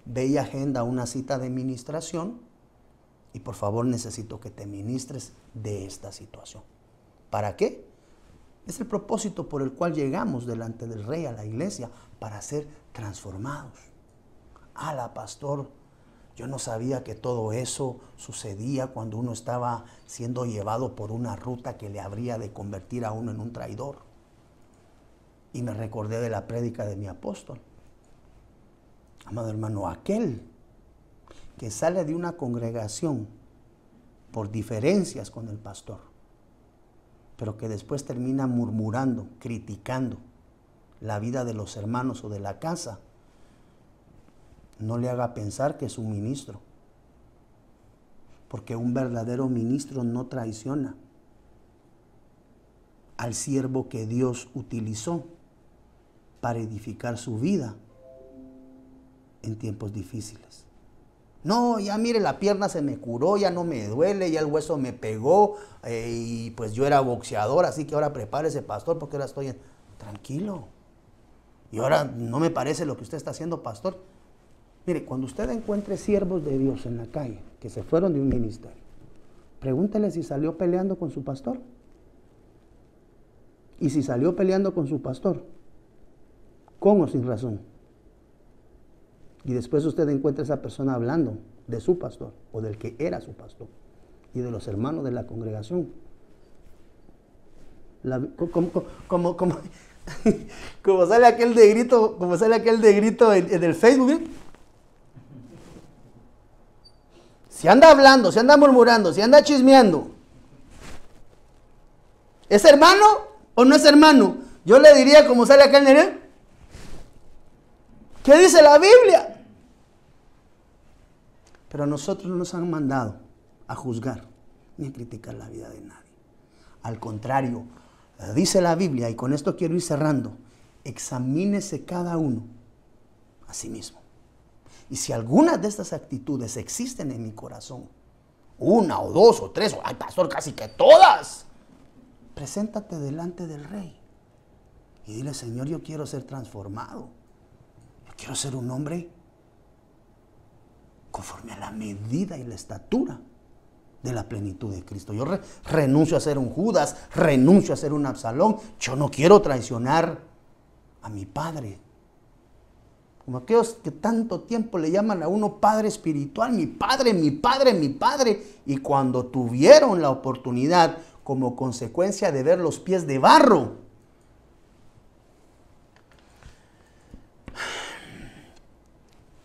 ve y agenda una cita de ministración y por favor necesito que te ministres de esta situación. ¿Para qué? Es el propósito por el cual llegamos delante del Rey a la iglesia, para ser transformados. La pastor, yo no sabía que todo eso sucedía cuando uno estaba siendo llevado por una ruta que le habría de convertir a uno en un traidor. Y me recordé de la prédica de mi apóstol. Amado hermano, aquel que sale de una congregación por diferencias con el pastor, pero que después termina murmurando, criticando la vida de los hermanos o de la casa, no le haga pensar que es un ministro. Porque un verdadero ministro no traiciona al siervo que Dios utilizó para edificar su vida en tiempos difíciles. No, ya mire, la pierna se me curó, ya no me duele, ya el hueso me pegó, y pues yo era boxeador, así que ahora prepárese, pastor, porque ahora estoy tranquilo. Y ahora no me parece lo que usted está haciendo, pastor. Mire, cuando usted encuentre siervos de Dios en la calle que se fueron de un ministerio, pregúntele si salió peleando con su pastor. Y si salió peleando con su pastor, con o sin razón. Y después usted encuentra a esa persona hablando de su pastor o del que era su pastor y de los hermanos de la congregación. Como sale aquel de grito en el Facebook, ¿eh? Si anda hablando, si anda murmurando, si anda chismeando, ¿es hermano o no es hermano? Yo le diría, como sale aquel de él, ¿qué dice la Biblia? Pero a nosotros no nos han mandado a juzgar ni a criticar la vida de nadie. Al contrario, dice la Biblia, y con esto quiero ir cerrando, examínese cada uno a sí mismo. Y si algunas de estas actitudes existen en mi corazón, una o dos o tres, ay pastor, casi que todas, preséntate delante del Rey y dile, Señor, yo quiero ser transformado. Yo quiero ser un hombre conforme a la medida y la estatura de la plenitud de Cristo. Yo renuncio a ser un Judas, renuncio a ser un Absalón. Yo no quiero traicionar a mi padre. Como aquellos que tanto tiempo le llaman a uno padre espiritual, mi padre, mi padre, mi padre. Y cuando tuvieron la oportunidad, como consecuencia de ver los pies de barro,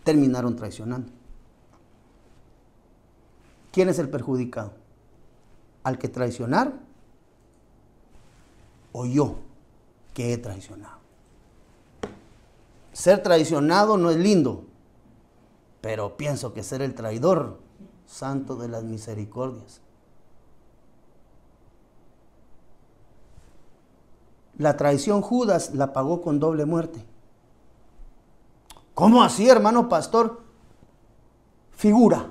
terminaron traicionando. ¿Quién es el perjudicado? ¿Al que traicionaron? ¿O yo que he traicionado? Ser traicionado no es lindo, pero pienso que ser el traidor, santo de las misericordias. La traición Judas la pagó con doble muerte. ¿Cómo así, hermano pastor? Figura.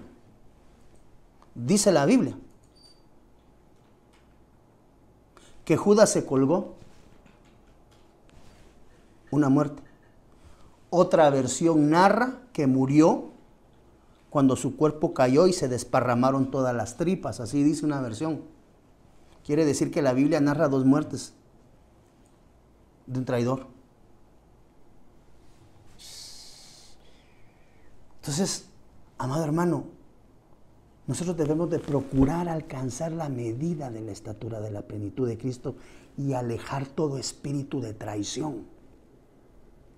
Dice la Biblia que Judas se colgó, una muerte. Otra versión narra que murió cuando su cuerpo cayó y se desparramaron todas las tripas. Así dice una versión. Quiere decir que la Biblia narra dos muertes de un traidor. Entonces, amado hermano, nosotros debemos de procurar alcanzar la medida de la estatura de la plenitud de Cristo y alejar todo espíritu de traición.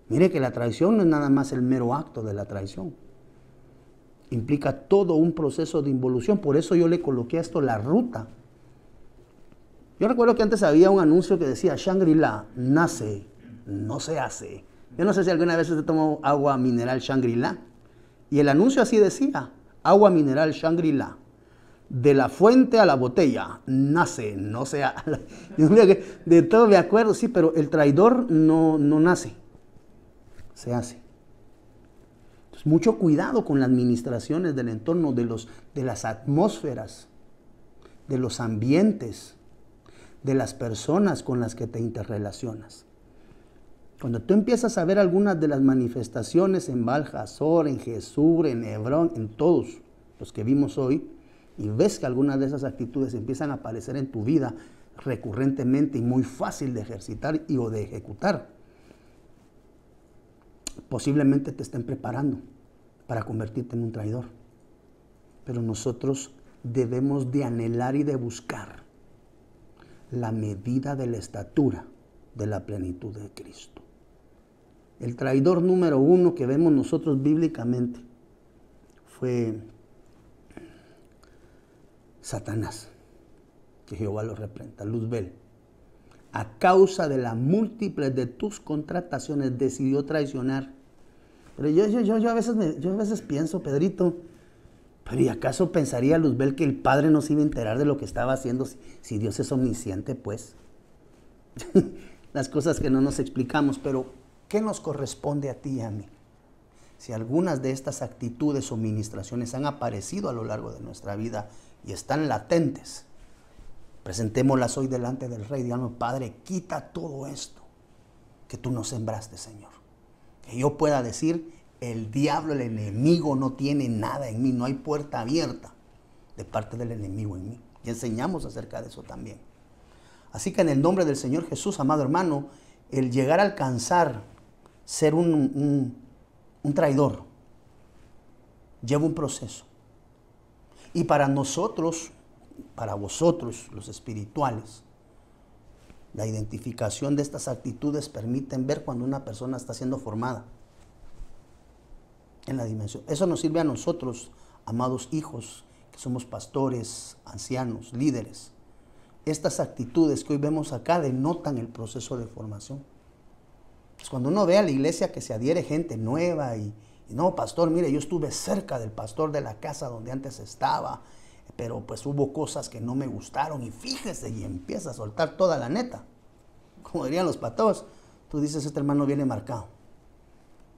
Mire que la traición no es nada más el mero acto de la traición. implica todo un proceso de involución. Por eso yo le coloqué a esto la ruta. Yo recuerdo que antes había un anuncio que decía, Shangri-La nace, no se hace. Yo no sé si alguna vez usted tomó agua mineral Shangri-La. Y el anuncio así decía, agua mineral Shangri-La. De la fuente a la botella, nace, no se hace. De todo me acuerdo, sí, pero el traidor no nace, se hace. Entonces, mucho cuidado con las administraciones del entorno, de las atmósferas, de los ambientes, de las personas con las que te interrelacionas. Cuando tú empiezas a ver algunas de las manifestaciones en Baal Hazor, en Jesús, en Hebrón, en todos los que vimos hoy, y ves que algunas de esas actitudes empiezan a aparecer en tu vida recurrentemente y muy fácil de ejercitar y o de ejecutar, posiblemente te estén preparando para convertirte en un traidor. Pero nosotros debemos de anhelar y de buscar la medida de la estatura de la plenitud de Cristo. El traidor número 1 que vemos nosotros bíblicamente fue Satanás, que Jehová lo reprenda, Luzbel. A causa de las múltiples de tus contrataciones decidió traicionar. Pero yo a veces pienso, Pedrito, pero ¿y acaso pensaría Luzbel que el padre no se iba a enterar de lo que estaba haciendo si Dios es omnisciente, pues? Las cosas que no nos explicamos, pero ¿qué nos corresponde a ti y a mí? Si algunas de estas actitudes o ministraciones han aparecido a lo largo de nuestra vida y están latentes, presentémoslas hoy delante del Rey. Digamos, Padre, quita todo esto que tú nos sembraste, Señor. Que yo pueda decir, el diablo, el enemigo no tiene nada en mí, no hay puerta abierta de parte del enemigo en mí. Y enseñamos acerca de eso también. Así que en el nombre del Señor Jesús, amado hermano, el llegar a alcanzar ser un traidor lleva un proceso. Y para nosotros, para vosotros, los espirituales, la identificación de estas actitudes permiten ver cuando una persona está siendo formada en la dimensión. Eso nos sirve a nosotros, amados hijos, que somos pastores, ancianos, líderes. Estas actitudes que hoy vemos acá denotan el proceso de formación. Pues cuando uno ve a la iglesia que se adhiere gente nueva y no, pastor, mire, yo estuve cerca del pastor de la casa donde antes estaba, pero pues hubo cosas que no me gustaron y fíjese, y empieza a soltar toda la neta. Como dirían los patos, tú dices, este hermano viene marcado.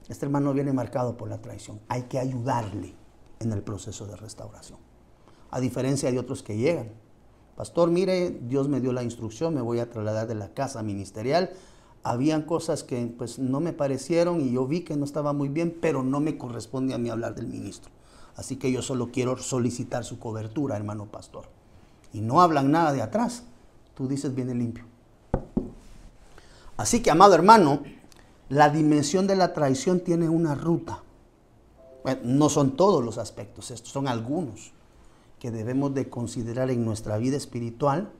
Este hermano viene marcado por la traición. Hay que ayudarle en el proceso de restauración. A diferencia de otros que llegan. Pastor, mire, Dios me dio la instrucción, me voy a trasladar de la casa ministerial. Habían cosas que pues no me parecieron y yo vi que no estaba muy bien, pero no me corresponde a mí hablar del ministro. Así que yo solo quiero solicitar su cobertura, hermano pastor. Y no hablan nada de atrás. Tú dices, viene limpio. Así que, amado hermano, la dimensión de la traición tiene una ruta. Bueno, no son todos los aspectos, estos son algunos que debemos de considerar en nuestra vida espiritual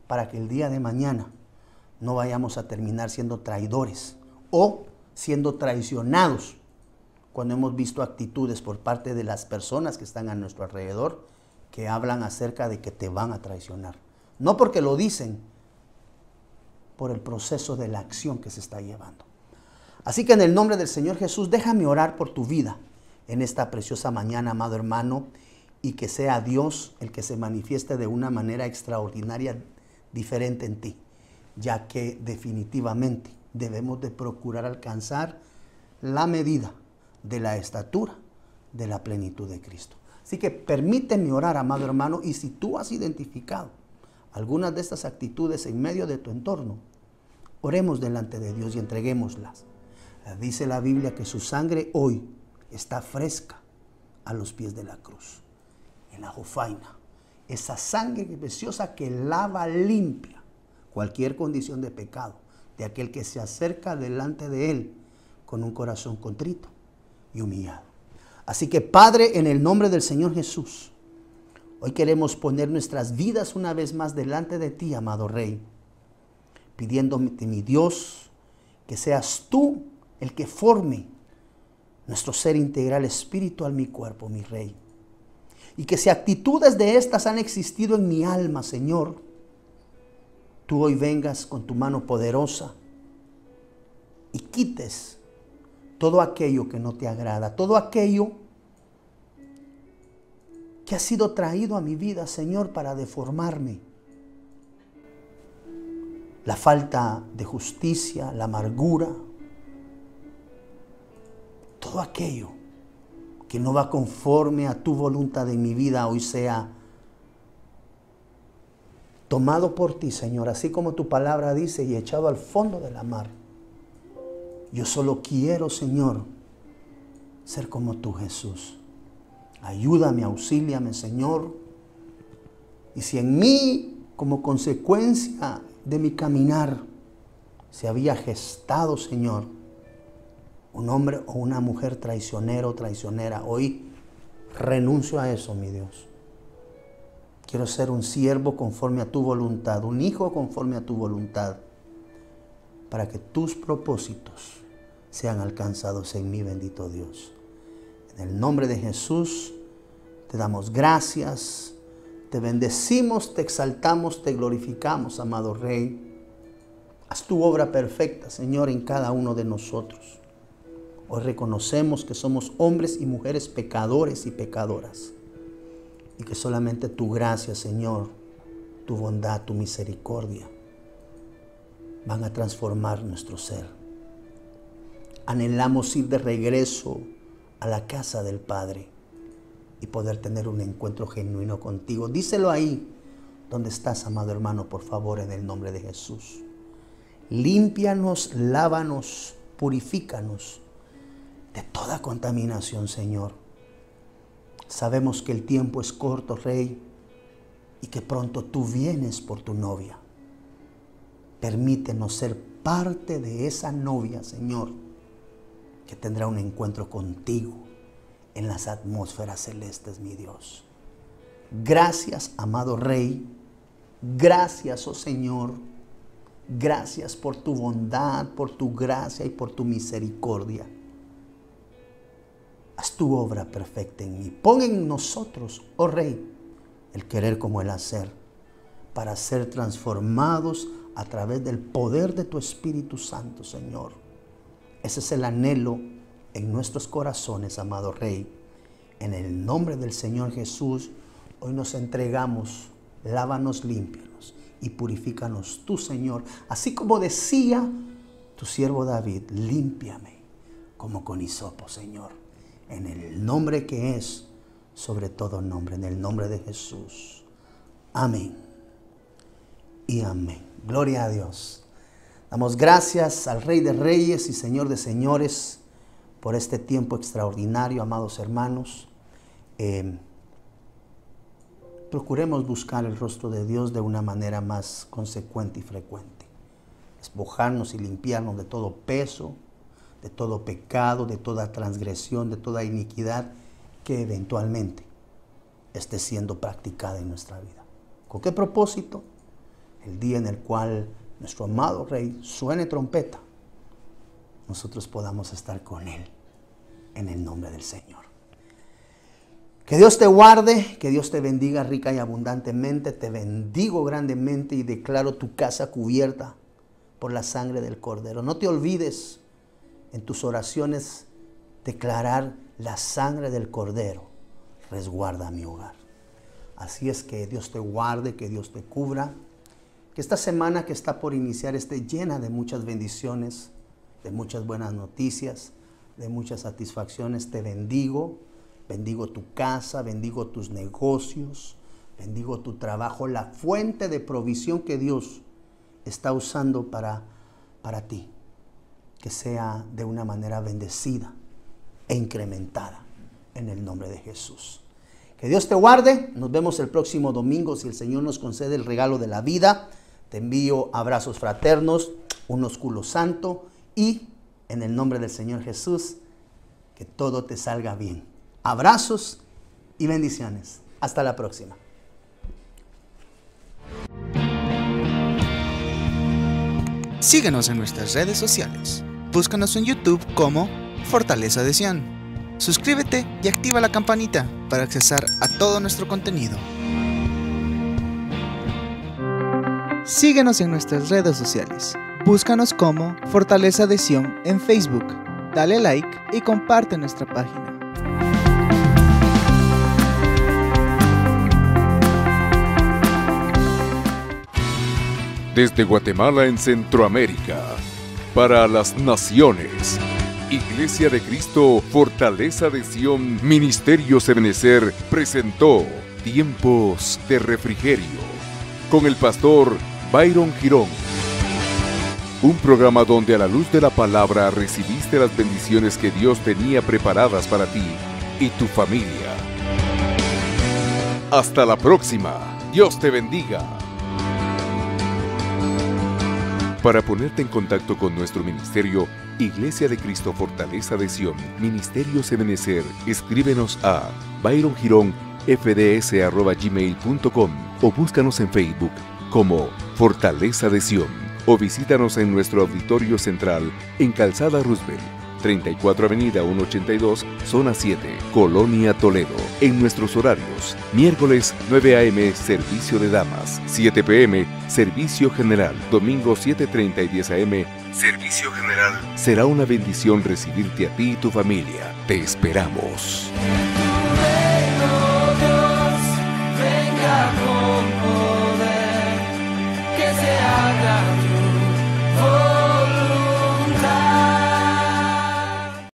para que el día de mañana no vayamos a terminar siendo traidores o siendo traicionados cuando hemos visto actitudes por parte de las personas que están a nuestro alrededor que hablan acerca de que te van a traicionar. No porque lo dicen, por el proceso de la acción que se está llevando. Así que en el nombre del Señor Jesús, déjame orar por tu vida en esta preciosa mañana, amado hermano, y que sea Dios el que se manifieste de una manera extraordinaria, diferente en ti, ya que definitivamente debemos de procurar alcanzar la medida de la estatura de la plenitud de Cristo. Así que permíteme orar, amado hermano, y si tú has identificado algunas de estas actitudes en medio de tu entorno, oremos delante de Dios y entreguémoslas. Dice la Biblia que su sangre hoy está fresca a los pies de la cruz, en la jofaina. Esa sangre preciosa que lava limpia cualquier condición de pecado de aquel que se acerca delante de Él con un corazón contrito y humillado. Así que, Padre, en el nombre del Señor Jesús, hoy queremos poner nuestras vidas una vez más delante de ti, amado Rey, pidiéndote, mi Dios, que seas tú el que forme nuestro ser integral, espiritual, mi cuerpo, mi Rey. Y que si actitudes de estas han existido en mi alma, Señor, tú hoy vengas con tu mano poderosa y quites todo aquello que no te agrada, todo aquello que ha sido traído a mi vida, Señor, para deformarme. La falta de justicia, la amargura, todo aquello que no va conforme a tu voluntad en mi vida hoy sea tomado por ti, Señor, así como tu palabra dice, y echado al fondo de la mar. Yo solo quiero, Señor, ser como tú, Jesús. Ayúdame, auxíliame, Señor. Y si en mí, como consecuencia de mi caminar, se había gestado, Señor, un hombre o una mujer traicionero o traicionera, hoy renuncio a eso, mi Dios. Quiero ser un siervo conforme a tu voluntad, un hijo conforme a tu voluntad, para que tus propósitos sean alcanzados en mí, bendito Dios. En el nombre de Jesús, te damos gracias, te bendecimos, te exaltamos, te glorificamos, amado Rey. Haz tu obra perfecta, Señor, en cada uno de nosotros. Hoy reconocemos que somos hombres y mujeres pecadores y pecadoras. Y que solamente tu gracia, Señor, tu bondad, tu misericordia, van a transformar nuestro ser. Anhelamos ir de regreso a la casa del Padre y poder tener un encuentro genuino contigo. Díselo ahí donde estás, amado hermano, por favor, en el nombre de Jesús. Límpianos, lávanos, purifícanos de toda contaminación, Señor. Sabemos que el tiempo es corto, Rey, y que pronto tú vienes por tu novia. Permítenos ser parte de esa novia, Señor, que tendrá un encuentro contigo en las atmósferas celestes, mi Dios. Gracias, amado Rey. Gracias, oh Señor. Gracias por tu bondad, por tu gracia y por tu misericordia. Haz tu obra perfecta en mí. Pon en nosotros, oh Rey, el querer como el hacer, para ser transformados a través del poder de tu Espíritu Santo, Señor. Ese es el anhelo en nuestros corazones, amado Rey. En el nombre del Señor Jesús, hoy nos entregamos. Lávanos, límpianos y purifícanos tú, Señor. Así como decía tu siervo David, límpiame como con hisopo, Señor. En el nombre que es sobre todo nombre, en el nombre de Jesús. Amén y amén. Gloria a Dios. Damos gracias al Rey de Reyes y Señor de Señores por este tiempo extraordinario, amados hermanos. Procuremos buscar el rostro de Dios de una manera más consecuente y frecuente. Despojarnos y limpiarnos de todo peso, de todo pecado, de toda transgresión, de toda iniquidad que eventualmente esté siendo practicada en nuestra vida. ¿Con qué propósito? El día en el cual nuestro amado Rey suene trompeta, nosotros podamos estar con Él en el nombre del Señor. Que Dios te guarde, que Dios te bendiga rica y abundantemente. Te bendigo grandemente y declaro tu casa cubierta por la sangre del Cordero. No te olvides en tus oraciones declarar la sangre del Cordero resguarda mi hogar. Así es que Dios te guarde, que Dios te cubra. Que esta semana que está por iniciar esté llena de muchas bendiciones, de muchas buenas noticias, de muchas satisfacciones. Te bendigo. Bendigo tu casa, bendigo tus negocios, bendigo tu trabajo, la fuente de provisión que Dios está usando para ti. Que sea de una manera bendecida e incrementada en el nombre de Jesús. Que Dios te guarde. Nos vemos el próximo domingo si el Señor nos concede el regalo de la vida. Te envío abrazos fraternos, un ósculo santo y en el nombre del Señor Jesús, que todo te salga bien. Abrazos y bendiciones. Hasta la próxima. Síguenos en nuestras redes sociales. Búscanos en YouTube como Fortaleza de Sion. Suscríbete y activa la campanita para accesar a todo nuestro contenido. Síguenos en nuestras redes sociales. Búscanos como Fortaleza de Sion en Facebook. Dale like y comparte nuestra página. Desde Guatemala en Centroamérica, para las naciones, Iglesia de Cristo, Fortaleza de Sion, Ministerios Ebenecer presentó Tiempos de Refrigerio con el pastor Byron Girón. Un programa donde a la luz de la palabra recibiste las bendiciones que Dios tenía preparadas para ti y tu familia. Hasta la próxima. Dios te bendiga. Para ponerte en contacto con nuestro ministerio, Iglesia de Cristo Fortaleza de Sion, Ministerios Ebenecer, escríbenos a byrongironfds@gmail.com o búscanos en Facebook como Fortaleza de Sion o visítanos en nuestro auditorio central en Calzada Roosevelt, 34 Avenida 182, Zona 7, Colonia Toledo. En nuestros horarios: miércoles 9 a.m. servicio de damas, 7 p.m. servicio general, domingo 7:30 y 10 a.m. servicio general. Será una bendición recibirte a ti y tu familia. Te esperamos.